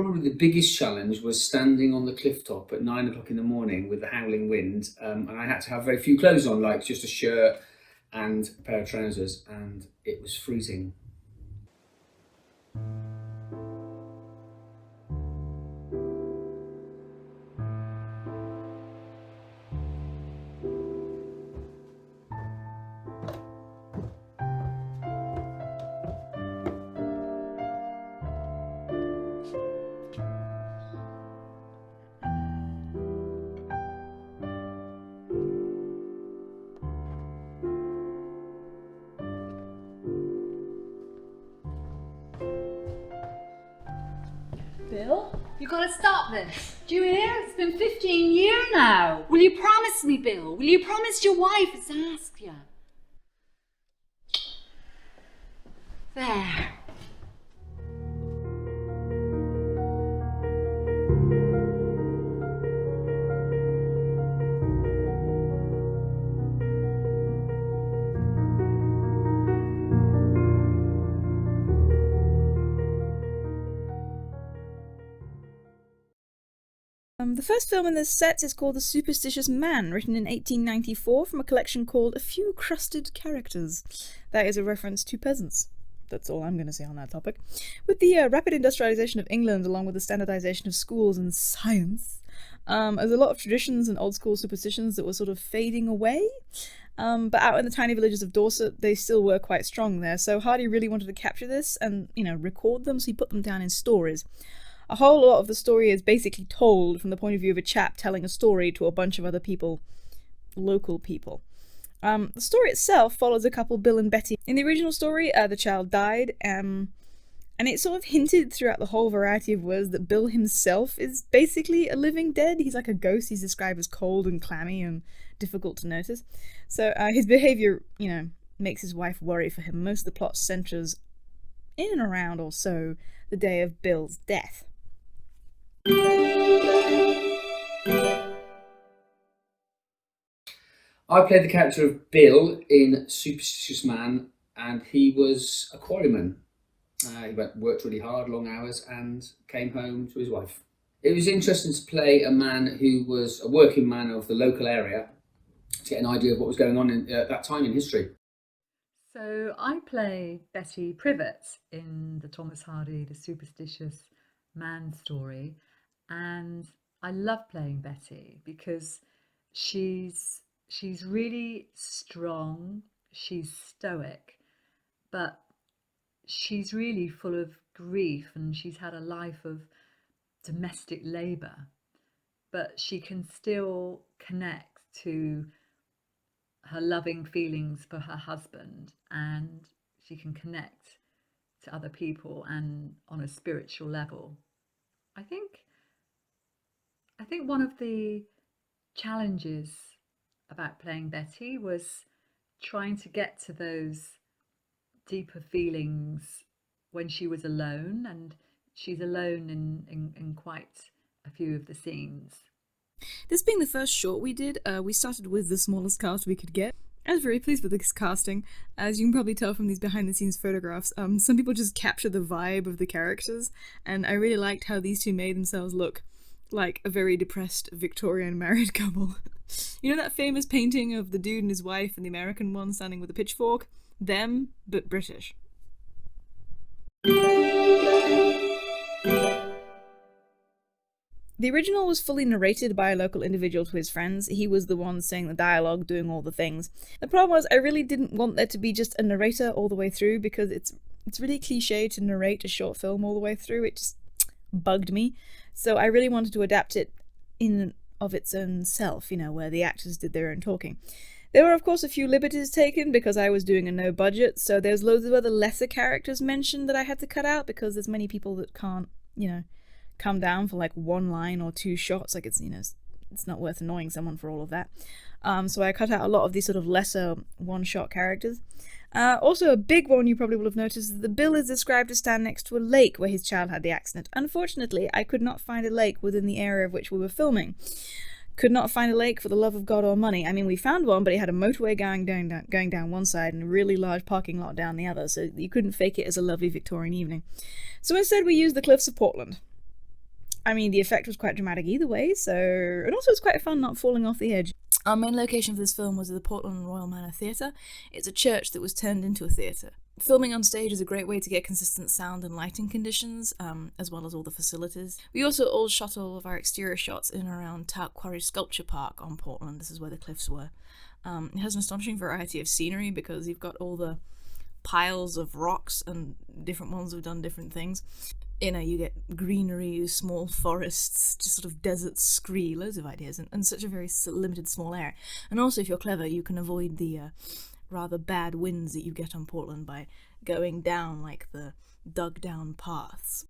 probably the biggest challenge was standing on the cliff top at 9 o'clock in the morning with the howling wind, and I had to have very few clothes on, like just a shirt and a pair of trousers, and it was freezing. Bill, you gotta stop this. Do you hear? It's been 15 years now. Will you promise me, Bill? Will you promise your wife has asked you? There. The first film in this set is called The Superstitious Man, written in 1894 from a collection called A Few Crusted Characters. That is a reference to peasants. That's all I'm going to say on that topic. With the rapid industrialization of England, along with the standardization of schools and science, there's a lot of traditions and old school superstitions that were sort of fading away. But out in the tiny villages of Dorset, they still were quite strong there, so Hardy really wanted to capture this and, record them, so he put them down in stories. A whole lot of the story is basically told from the point of view of a chap telling a story to a bunch of other people, local people. The story itself follows a couple, Bill and Betty. In the original story, the child died, and it sort of hinted throughout the whole variety of words that Bill himself is basically a living dead. He's like a ghost. He's described as cold and clammy and difficult to notice. So his behaviour, makes his wife worry for him. Most of the plot centres in and around, or so, the day of Bill's death. I played the character of Bill in Superstitious Man, and he was a quarryman. He worked really hard, long hours, and came home to his wife. It was interesting to play a man who was a working man of the local area, to get an idea of what was going on at that time in history. So I play Betty Privet in the Thomas Hardy, The Superstitious Man story, and I love playing Betty because she's really strong, she's stoic, but she's really full of grief, and she's had a life of domestic labour, but she can still connect to her loving feelings for her husband, and she can connect to other people and on a spiritual level. I think one of the challenges about playing Betty was trying to get to those deeper feelings when she was alone, and she's alone in quite a few of the scenes. This being the first short we did, we started with the smallest cast we could get. I was very pleased with this casting. As you can probably tell from these behind-the-scenes photographs, some people just capture the vibe of the characters, and I really liked how these two made themselves look like a very depressed Victorian married couple. You know that famous painting of the dude and his wife and the American one standing with a pitchfork? Them, but British. The original was fully narrated by a local individual to his friends. He was the one saying the dialogue, doing all the things. The problem was I really didn't want there to be just a narrator all the way through, because it's really cliche to narrate a short film all the way through. It just bugged me. So I really wanted to adapt it in of its own self, where the actors did their own talking. There were, of course, a few liberties taken because I was doing a no budget, so there's loads of other lesser characters mentioned that I had to cut out because there's many people that can't, come down for like one line or two shots. Like it's not worth annoying someone for all of that. So I cut out a lot of these sort of lesser one-shot characters. Also, a big one you probably will have noticed is that Bill is described to stand next to a lake where his child had the accident. Unfortunately, I could not find a lake within the area of which we were filming. Could not find a lake for the love of God or money. I mean, we found one, but it had a motorway going down one side and a really large parking lot down the other, so you couldn't fake it as a lovely Victorian evening. So instead we used the cliffs of Portland. I mean, the effect was quite dramatic either way, so... And also it's quite fun not falling off the edge. Our main location for this film was the Portland Royal Manor Theatre. It's a church that was turned into a theatre. Filming on stage is a great way to get consistent sound and lighting conditions, as well as all the facilities. We also all shot all of our exterior shots in and around Tout Quarry Sculpture Park on Portland. This is where the cliffs were. It has an astonishing variety of scenery because you've got all the piles of rocks and different ones have done different things. You know, you get greenery, small forests, just sort of desert scree, loads of ideas, and such a very limited small area. And also, if you're clever, you can avoid the rather bad winds that you get on Portland by going down like the dug down paths.